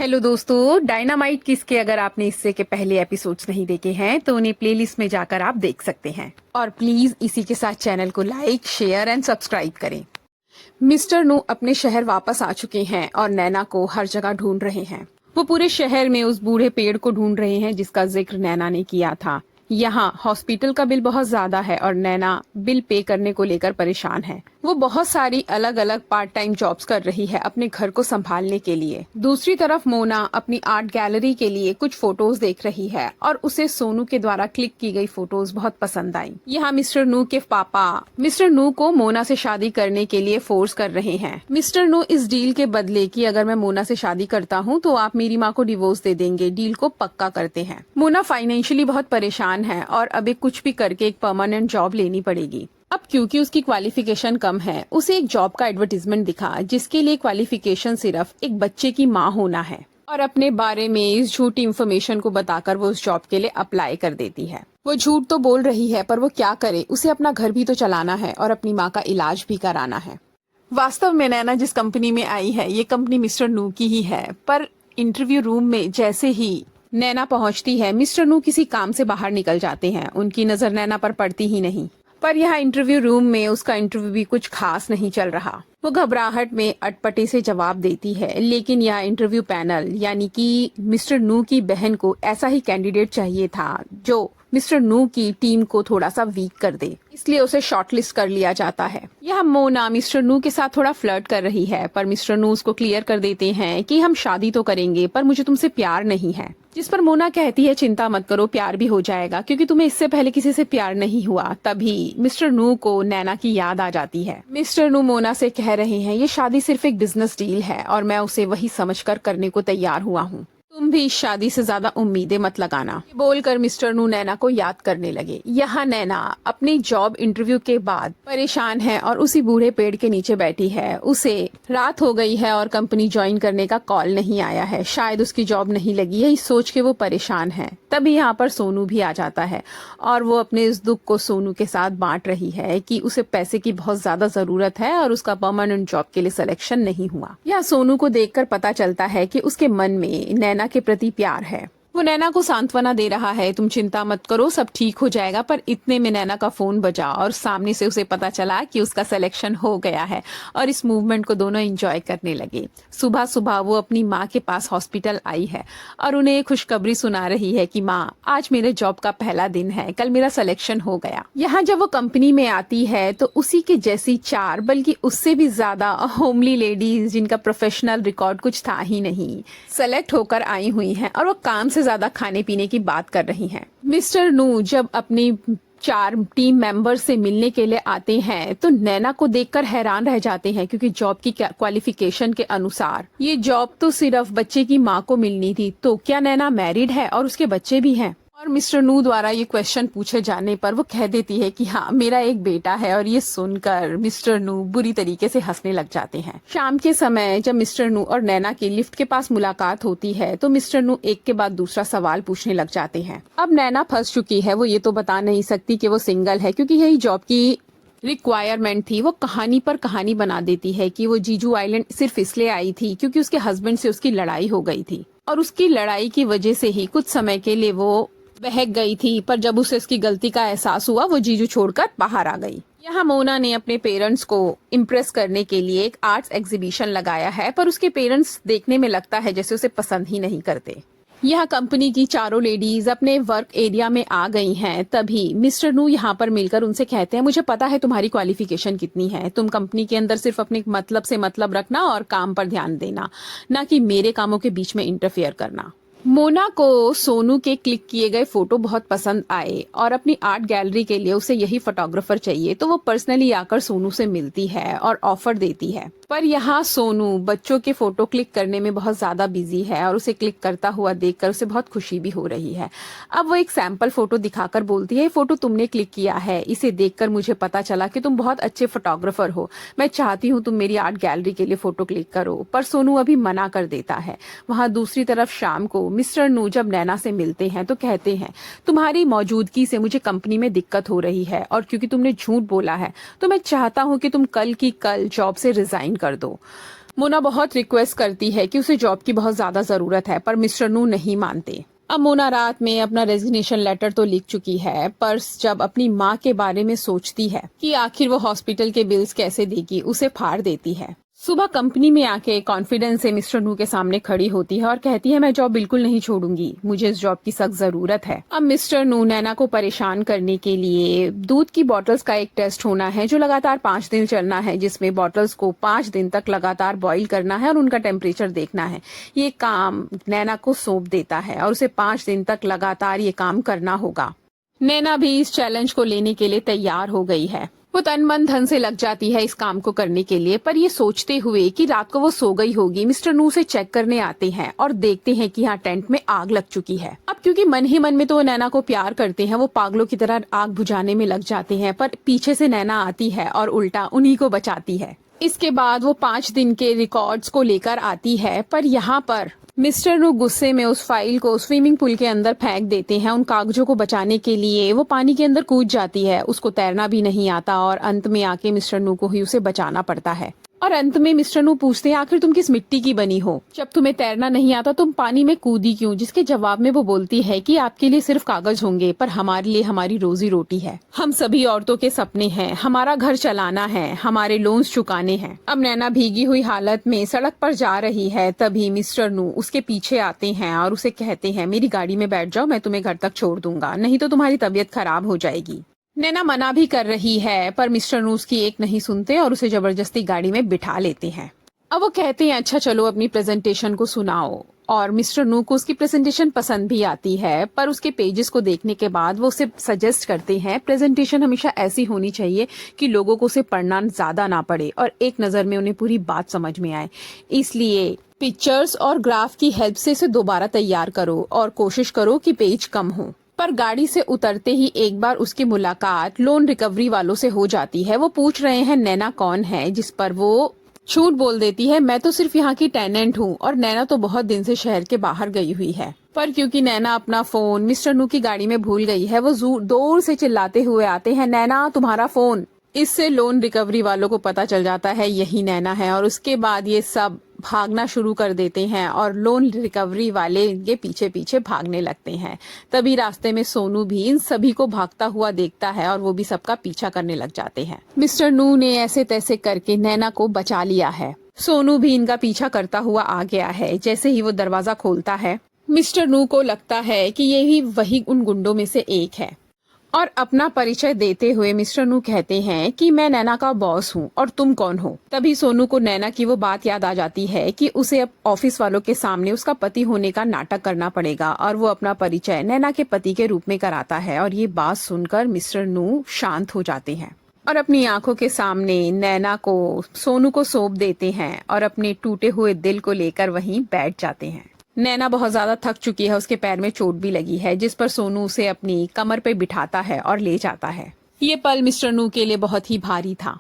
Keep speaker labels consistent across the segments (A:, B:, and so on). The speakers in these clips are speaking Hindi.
A: हेलो दोस्तों, डायनामाइट किस के अगर आपने इससे के पहले एपिसोड्स नहीं देखे हैं तो उन्हें प्लेलिस्ट में जाकर आप देख सकते हैं। और प्लीज इसी के साथ चैनल को लाइक, शेयर एंड सब्सक्राइब करें। मिस्टर नू अपने शहर वापस आ चुके हैं और नैना को हर जगह ढूंढ रहे हैं। वो पूरे शहर में उस बूढ़े पेड़ को ढूंढ रहे हैं जिसका जिक्र नैना ने किया था। यहाँ हॉस्पिटल का बिल बहुत ज्यादा है और नैना बिल पे करने को लेकर परेशान है। वो बहुत सारी अलग अलग पार्ट टाइम जॉब्स कर रही है अपने घर को संभालने के लिए। दूसरी तरफ मोना अपनी आर्ट गैलरी के लिए कुछ फोटोज देख रही है और उसे सोनू के द्वारा क्लिक की गई फोटोज बहुत पसंद आई। यहाँ मिस्टर नू के पापा मिस्टर नू को मोना से शादी करने के लिए फोर्स कर रहे हैं। मिस्टर नू इस डील के बदले कि अगर मैं मोना से शादी करता हूँ तो आप मेरी माँ को डिवोर्स दे देंगे, डील को पक्का करते हैं। मोना फाइनेंशियली बहुत परेशान है और अभी कुछ भी करके एक परमानेंट जॉब लेनी पड़ेगी। अब क्योंकि उसकी क्वालिफिकेशन कम है, उसे एक जॉब का एडवर्टीजमेंट दिखा जिसके लिए क्वालिफिकेशन सिर्फ एक बच्चे की माँ होना है और अपने बारे में इस झूठी इंफॉर्मेशन को बताकर वो उस जॉब के लिए अप्लाई कर देती है। वो झूठ तो बोल रही है पर वो क्या करे, उसे अपना घर भी तो चलाना है और अपनी माँ का इलाज भी कराना है। वास्तव में नैना जिस कंपनी में आई है ये कंपनी मिस्टर नू की ही है, पर इंटरव्यू रूम में जैसे ही नैना पहुंचती है मिस्टर नू किसी काम से बाहर निकल जाते हैं। उनकी नजर नैना पर पड़ती ही नहीं। पर यहाँ इंटरव्यू रूम में उसका इंटरव्यू भी कुछ खास नहीं चल रहा। वो घबराहट में अटपटे से जवाब देती है, लेकिन यह इंटरव्यू पैनल यानी कि मिस्टर नू की बहन को ऐसा ही कैंडिडेट चाहिए था जो मिस्टर नू की टीम को थोड़ा सा वीक कर दे, इसलिए उसे शॉर्टलिस्ट कर लिया जाता है। यह मोना मिस्टर नू के साथ थोड़ा फ्लर्ट कर रही है, पर मिस्टर नू उसको क्लियर कर देते हैं कि हम शादी तो करेंगे पर मुझे तुमसे प्यार नहीं है। जिस पर मोना कहती है चिंता मत करो, प्यार भी हो जाएगा क्योंकि तुम्हें इससे पहले किसी से प्यार नहीं हुआ। तभी मिस्टर नू को नैना की याद आ जाती है। मिस्टर नू मोना से कह रहे हैं ये शादी सिर्फ एक बिजनेस डील है और मैं उसे वही समझकर करने को तैयार हुआ हूँ। तुम भी इस शादी से ज्यादा उम्मीदें मत लगाना। बोलकर मिस्टर नू नैना को याद करने लगे। यहाँ नैना अपनी जॉब इंटरव्यू के बाद परेशान है और उसी बूढ़े पेड़ के नीचे बैठी है। उसे रात हो गई है और कंपनी ज्वाइन करने का कॉल नहीं आया है, शायद उसकी जॉब नहीं लगी है। इस सोच के वो परेशान है। तभी यहाँ पर सोनू भी आ जाता है और वो अपने इस दुख को सोनू के साथ बांट रही है कि उसे पैसे की बहुत ज्यादा जरूरत है और उसका परमानेंट जॉब के लिए सिलेक्शन नहीं हुआ। यहाँ सोनू को देखकर पता चलता है कि उसके मन में नैना के प्रति प्यार है। वो नैना को सांत्वना दे रहा है, तुम चिंता मत करो, सब ठीक हो जाएगा। पर इतने में नैना का फोन बजा और सामने से उसे पता चला कि उसका सिलेक्शन हो गया है और इस मूवमेंट को दोनों एंजॉय करने लगे। सुबह सुबह वो अपनी माँ के पास हॉस्पिटल आई है और उन्हें एक खुशखबरी सुना रही है कि माँ, आज मेरे जॉब का पहला दिन है, कल मेरा सिलेक्शन हो गया। यहाँ जब वो कंपनी में आती है तो उसी के जैसी चार बल्कि उससे भी ज्यादा होमली लेडीज जिनका प्रोफेशनल रिकॉर्ड कुछ था ही नहीं, सेलेक्ट होकर आई हुई हैं और वो काम से ज्यादा खाने पीने की बात कर रही हैं। मिस्टर नू जब अपनी 4 टीम मेंबर्स से मिलने के लिए आते हैं तो नैना को देखकर हैरान रह जाते हैं क्योंकि जॉब की क्वालिफिकेशन के अनुसार ये जॉब तो सिर्फ बच्चे की माँ को मिलनी थी। तो क्या नैना मैरिड है और उसके बच्चे भी हैं? और मिस्टर नू द्वारा ये क्वेश्चन पूछे जाने पर वो कह देती है कि हाँ, मेरा एक बेटा है। और ये सुनकर मिस्टर नू बुरी तरीके से हंसने लग जाते हैं। शाम के समय जब मिस्टर नू और नैना की लिफ्ट के पास मुलाकात होती है तो मिस्टर नू एक के बाद दूसरा सवाल पूछने लग जाते हैं। अब नैना फंस चुकी है। वो ये तो बता नहीं सकती कि वो सिंगल है क्योंकि यही जॉब की रिक्वायरमेंट थी। वो कहानी पर कहानी बना देती है कि वो जीजू आइलैंड सिर्फ इसलिए आई थी क्योंकि उसके हस्बैंड से उसकी लड़ाई हो गई थी और उसकी लड़ाई की वजह से ही कुछ समय के लिए वो बहक गई थी। पर जब उसे उसकी गलती का एहसास हुआ वो जीजू छोड़कर बाहर आ गई। यहाँ मोना ने अपने पेरेंट्स को इम्प्रेस करने के लिए एक आर्ट्स एग्जीबिशन लगाया है, पर उसके पेरेंट्स देखने में लगता है जैसे उसे पसंद ही नहीं करते। यहाँ कंपनी की चारों लेडीज अपने वर्क एरिया में आ गई हैं। तभी मिस्टर नू यहाँ पर मिलकर उनसे कहते हैं, मुझे पता है तुम्हारी क्वालिफिकेशन कितनी है, तुम कंपनी के अंदर सिर्फ अपने मतलब से मतलब रखना और काम पर ध्यान देना, ना कि मेरे कामों के बीच में इंटरफेयर करना। मोना को सोनू के क्लिक किए गए फोटो बहुत पसंद आए और अपनी आर्ट गैलरी के लिए उसे यही फोटोग्राफर चाहिए, तो वो पर्सनली आकर सोनू से मिलती है और ऑफर देती है। पर यहाँ सोनू बच्चों के फोटो क्लिक करने में बहुत ज्यादा बिजी है और उसे क्लिक करता हुआ देखकर उसे बहुत खुशी भी हो रही है। अब वो एक सैंपल फोटो दिखाकर बोलती है, ये फोटो तुमने क्लिक किया है, इसे देखकर मुझे पता चला कि तुम बहुत अच्छे फोटोग्राफर हो, मैं चाहती हूँ तुम मेरी आर्ट गैलरी के लिए फोटो क्लिक करो। पर सोनू अभी मना कर देता है। वहाँ दूसरी तरफ शाम को मिस्टर नू जब नैना से मिलते हैं तो कहते हैं, तुम्हारी मौजूदगी से मुझे कंपनी में दिक्कत हो रही है और क्योंकि तुमने झूठ बोला है तो मैं चाहता हूँ कि तुम कल की कल जॉब से रिजाइन कर दो। मोना बहुत रिक्वेस्ट करती है कि उसे जॉब की बहुत ज्यादा जरूरत है, पर मिस्टर नू नहीं मानते। अब मोना रात में अपना रेजिग्नेशन लेटर तो लिख चुकी है, पर जब अपनी माँ के बारे में सोचती है कि आखिर वो हॉस्पिटल के बिल्स कैसे देगी, उसे फाड़ देती है। सुबह कंपनी में आके कॉन्फिडेंस से मिस्टर नू के सामने खड़ी होती है और कहती है, मैं जॉब बिल्कुल नहीं छोड़ूंगी, मुझे इस जॉब की सख्त जरूरत है। अब मिस्टर नू नैना को परेशान करने के लिए दूध की बॉटल्स का एक टेस्ट होना है जो लगातार 5 दिन चलना है, जिसमें बॉटल्स को 5 दिन तक लगातार बॉईल करना है और उनका टेम्परेचर देखना है। ये काम नैना को सौंप देता है और उसे 5 दिन तक लगातार ये काम करना होगा। नैना भी इस चैलेंज को लेने के लिए तैयार हो गई है। वो तन मन धन से लग जाती है इस काम को करने के लिए, पर ये सोचते हुए कि रात को वो सो गई होगी, मिस्टर नू से चेक करने आते हैं और देखते हैं कि यहाँ टेंट में आग लग चुकी है। अब क्योंकि मन ही मन में तो वो नैना को प्यार करते हैं, वो पागलों की तरह आग बुझाने में लग जाते हैं, पर पीछे से नैना आती है और उल्टा उन्हीं को बचाती है। इसके बाद वो 5 दिन के रिकॉर्ड्स को लेकर आती है, पर यहाँ पर मिस्टर नू गुस्से में उस फाइल को स्विमिंग पूल के अंदर फेंक देते हैं। उन कागजों को बचाने के लिए वो पानी के अंदर कूद जाती है। उसको तैरना भी नहीं आता और अंत में आके मिस्टर नू को ही उसे बचाना पड़ता है। और अंत में मिस्टर नू पूछते हैं, आखिर तुम किस मिट्टी की बनी हो, जब तुम्हें तैरना नहीं आता तुम पानी में कूदी क्यों? जिसके जवाब में वो बोलती है कि आपके लिए सिर्फ कागज होंगे, पर हमारे लिए हमारी रोजी रोटी है। हम सभी औरतों के सपने हैं, हमारा घर चलाना है, हमारे लोन्स चुकाने हैं। अब नैना भीगी हुई हालत में सड़क पर जा रही है, तभी मिस्टर नू उसके पीछे आते हैं और उसे कहते हैं, मेरी गाड़ी में बैठ जाओ, मैं तुम्हें घर तक छोड़ दूंगा, नहीं तो तुम्हारी तबीयत खराब हो जाएगी। नैना मना भी कर रही है, पर मिस्टर नू उसकी एक नहीं सुनते और उसे जबरदस्ती गाड़ी में बिठा लेते हैं। अब वो कहते हैं, अच्छा चलो अपनी प्रेजेंटेशन को सुनाओ। और मिस्टर नू को उसकी प्रेजेंटेशन पसंद भी आती है, पर उसके पेजेस को देखने के बाद वो उसे सजेस्ट करते हैं, प्रेजेंटेशन हमेशा ऐसी होनी चाहिए कि लोगों को उसे पढ़ना ज्यादा ना पड़े और एक नजर में उन्हें पूरी बात समझ में आए। इसलिए पिक्चर्स और ग्राफ की हेल्प से इसे दोबारा तैयार करो और कोशिश करो कि पेज कम हो। पर गाड़ी से उतरते ही एक बार उसकी मुलाकात लोन रिकवरी वालों से हो जाती है। वो पूछ रहे हैं नैना कौन है, जिस पर वो झूठ बोल देती है, मैं तो सिर्फ यहाँ की टेनेंट हूँ और नैना तो बहुत दिन से शहर के बाहर गई हुई है। पर क्योंकि नैना अपना फोन मिस्टर नू की गाड़ी में भूल गई है, वो दूर से चिल्लाते हुए आते हैं, नैना तुम्हारा फोन। इससे लोन रिकवरी वालों को पता चल जाता है यही नैना है और उसके बाद ये सब भागना शुरू कर देते हैं और लोन रिकवरी वाले इनके पीछे पीछे भागने लगते हैं। तभी रास्ते में सोनू भी इन सभी को भागता हुआ देखता है और वो भी सबका पीछा करने लग जाते हैं। मिस्टर नू ने ऐसे तैसे करके नैना को बचा लिया है। सोनू भी इनका पीछा करता हुआ आ गया है। जैसे ही वो दरवाजा खोलता है, मिस्टर नू को लगता है कि ये ही वही उन गुंडों में से एक है और अपना परिचय देते हुए मिस्टर नू कहते हैं कि मैं नैना का बॉस हूँ और तुम कौन हो। तभी सोनू को नैना की वो बात याद आ जाती है कि उसे अब ऑफिस वालों के सामने उसका पति होने का नाटक करना पड़ेगा और वो अपना परिचय नैना के पति के रूप में कराता है। और ये बात सुनकर मिस्टर नू शांत हो जाते हैं और अपनी आंखों के सामने नैना को सोनू को सौंप देते हैं और अपने टूटे हुए दिल को लेकर वहीं बैठ जाते हैं। नैना बहुत ज्यादा थक चुकी है, उसके पैर में चोट भी लगी है, जिस पर सोनू उसे अपनी कमर पे बिठाता है और ले जाता है। ये पल मिस्टर नू के लिए बहुत ही भारी था,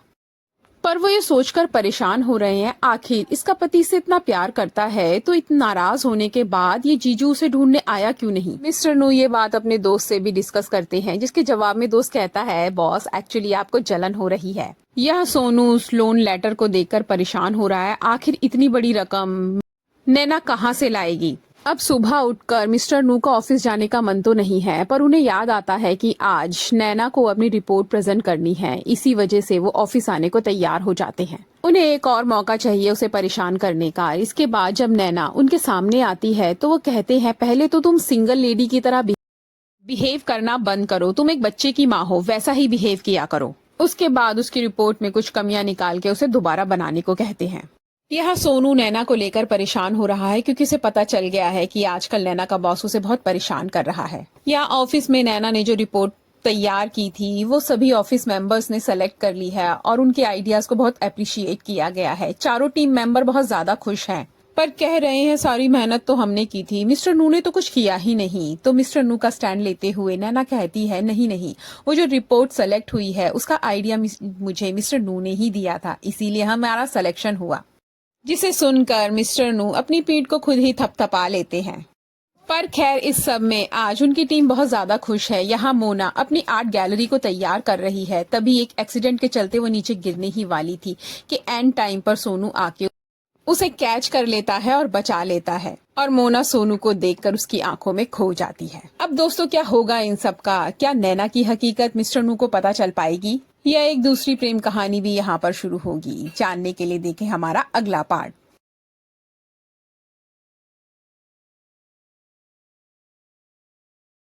A: पर वो ये सोचकर परेशान हो रहे हैं, आखिर इसका पति से इतना प्यार करता है तो इतना नाराज होने के बाद ये जीजू उसे ढूंढने आया क्यों नहीं। मिस्टर नू ये बात अपने दोस्त से भी डिस्कस करते हैं, जिसके जवाब में दोस्त कहता है, बॉस एक्चुअली आपको जलन हो रही है। यह सोनू उस लोन लेटर को देखकर परेशान हो रहा है, आखिर इतनी बड़ी रकम नैना कहाँ से लाएगी। अब सुबह उठकर मिस्टर नू का ऑफिस जाने का मन तो नहीं है, पर उन्हें याद आता है कि आज नैना को अपनी रिपोर्ट प्रेजेंट करनी है। इसी वजह से वो ऑफिस आने को तैयार हो जाते हैं। उन्हें एक और मौका चाहिए उसे परेशान करने का। इसके बाद जब नैना उनके सामने आती है तो वो कहते हैं, पहले तो तुम सिंगल लेडी की तरह बिहेव करना बंद करो, तुम एक बच्चे की माँ हो, वैसा ही बिहेव किया करो। उसके बाद उसकी रिपोर्ट में कुछ कमियां निकाल के उसे दोबारा बनाने को कहते हैं। यह सोनू नैना को लेकर परेशान हो रहा है क्योंकि उसे पता चल गया है कि आजकल नैना का बॉस उसे बहुत परेशान कर रहा है। या ऑफिस में नैना ने जो रिपोर्ट तैयार की थी वो सभी ऑफिस मेंबर्स ने सेलेक्ट कर ली है और उनके आइडियाज को बहुत अप्रिशिएट किया गया है। चारों टीम मेंबर बहुत ज्यादा खुश हैं, पर कह रहे हैं सारी मेहनत तो हमने की थी, मिस्टर नू ने तो कुछ किया ही नहीं। तो मिस्टर नू का स्टैंड लेते हुए नैना कहती है, नहीं नहीं, वो जो रिपोर्ट सेलेक्ट हुई है उसका आइडिया मुझे मिस्टर नू ने ही दिया था, इसीलिए हमारा सिलेक्शन हुआ। जिसे सुनकर मिस्टर नू अपनी पीठ को खुद ही थपथपा लेते हैं। पर खैर इस सब में आज उनकी टीम बहुत ज्यादा खुश है। यहाँ मोना अपनी आर्ट गैलरी को तैयार कर रही है, तभी एक एक्सीडेंट के चलते वो नीचे गिरने ही वाली थी कि एंड टाइम पर सोनू आके उसे कैच कर लेता है और बचा लेता है और मोना सोनू को देखकर उसकी आंखों में खो जाती है। अब दोस्तों क्या होगा इन सब का? क्या नैना की हकीकत मिस्टर नू को पता चल पाएगी या एक दूसरी प्रेम कहानी भी यहाँ पर शुरू होगी? जानने के लिए देखें हमारा अगला पार्ट।